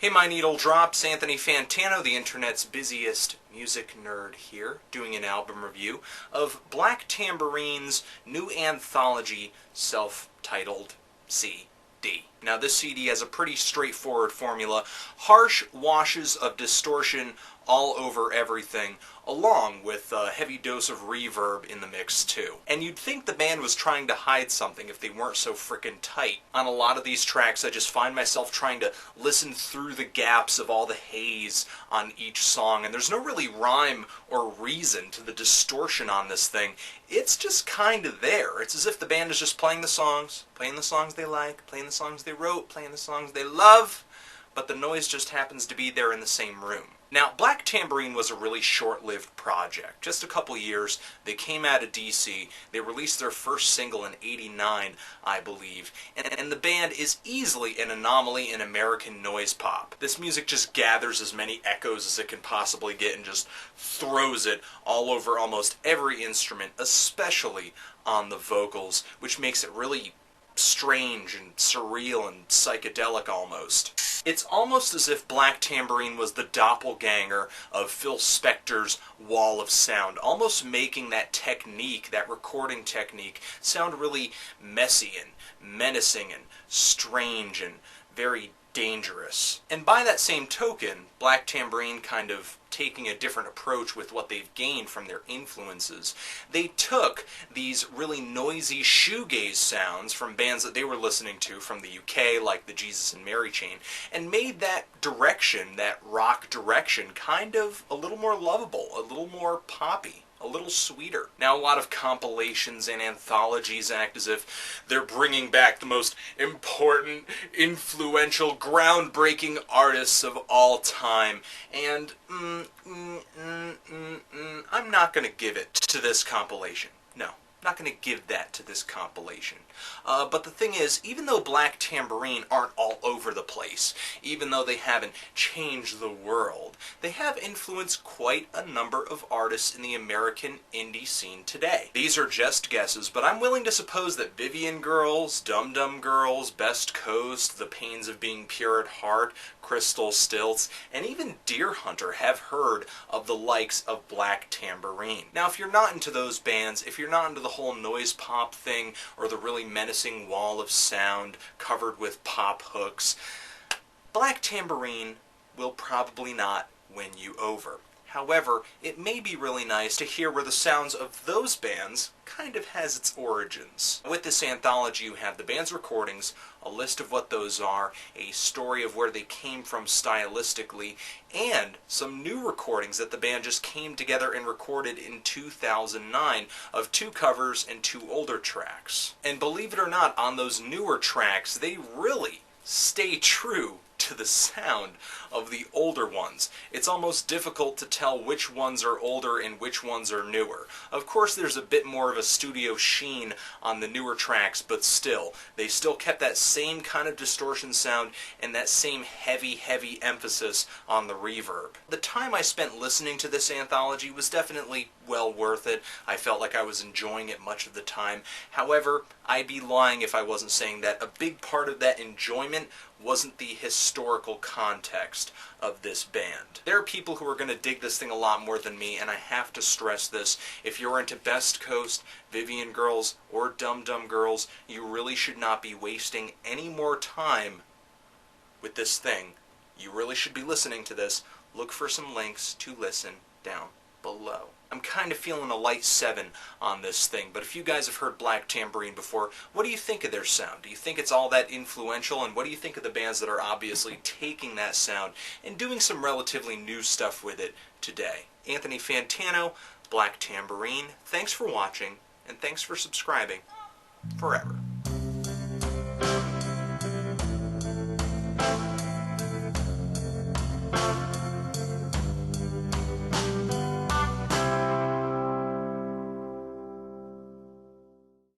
Hey my needle drops, Anthony Fantano, the internet's busiest music nerd here, doing an album review of Black Tambourine's new anthology, self-titled CD. Now this CD has a pretty straightforward formula, harsh washes of distortion all over everything, along with a heavy dose of reverb in the mix too. And you'd think the band was trying to hide something if they weren't so frickin' tight. On a lot of these tracks I just find myself trying to listen through the gaps of all the haze on each song, and there's no really rhyme or reason to the distortion on this thing. It's just kind of there. It's as if the band is just playing the songs they like, playing the songs they wrote, playing the songs they love, but the noise just happens to be there in the same room. Now, Black Tambourine was a really short-lived project. Just a couple years. They came out of DC. They released their first single in '89, I believe. And the band is easily an anomaly in American noise pop. This music just gathers as many echoes as it can possibly get and just throws it all over almost every instrument, especially on the vocals, which makes it really strange and surreal and psychedelic almost. It's almost as if Black Tambourine was the doppelganger of Phil Spector's wall of sound, almost making that technique, that recording technique, sound really messy and menacing and strange and very dangerous. And by that same token, Black Tambourine kind of taking a different approach with what they've gained from their influences. They took these really noisy shoegaze sounds from bands that they were listening to from the UK, like the Jesus and Mary chain, and made that direction, that rock direction, kind of a little more lovable, a little more poppy, a little sweeter. Now, a lot of compilations and anthologies act as if they're bringing back the most important, influential, groundbreaking artists of all time, and I'm not going to give it to this compilation. No. Not going to give that to this compilation. But the thing is, even though Black Tambourine aren't all over the place, even though they haven't changed the world, they have influenced quite a number of artists in the American indie scene today. These are just guesses, but I'm willing to suppose that Vivian Girls, Dum Dum Girls, Best Coast, The Pains of Being Pure at Heart, Crystal Stilts, and even Deer Hunter have heard of the likes of Black Tambourine. Now, if you're not into those bands, if you're not into the whole noise pop thing, or the really menacing wall of sound covered with pop hooks, Black Tambourine will probably not win you over. However, it may be really nice to hear where the sounds of those bands kind of has its origins. With this anthology, you have the band's recordings, a list of what those are, a story of where they came from stylistically, and some new recordings that the band just came together and recorded in 2009 of 2 covers and 2 older tracks. And believe it or not, on those newer tracks, they really stay true to the sound of the older ones. It's almost difficult to tell which ones are older and which ones are newer. Of course, there's a bit more of a studio sheen on the newer tracks, but still, they still kept that same kind of distortion sound and that same heavy emphasis on the reverb. The time I spent listening to this anthology was definitely well worth it. I felt like I was enjoying it much of the time. However, I'd be lying if I wasn't saying that a big part of that enjoyment wasn't the historical context of this band. There are people who are going to dig this thing a lot more than me, and I have to stress this. If you're into Best Coast, Vivian Girls, or Dum Dum Girls, you really should not be wasting any more time with this thing. You really should be listening to this. Look for some links to listen down below. I'm kind of feeling a light 7 on this thing, but if you guys have heard Black Tambourine before, what do you think of their sound? Do you think it's all that influential, and what do you think of the bands that are obviously taking that sound and doing some relatively new stuff with it today? Anthony Fantano, Black Tambourine, thanks for watching, and thanks for subscribing forever.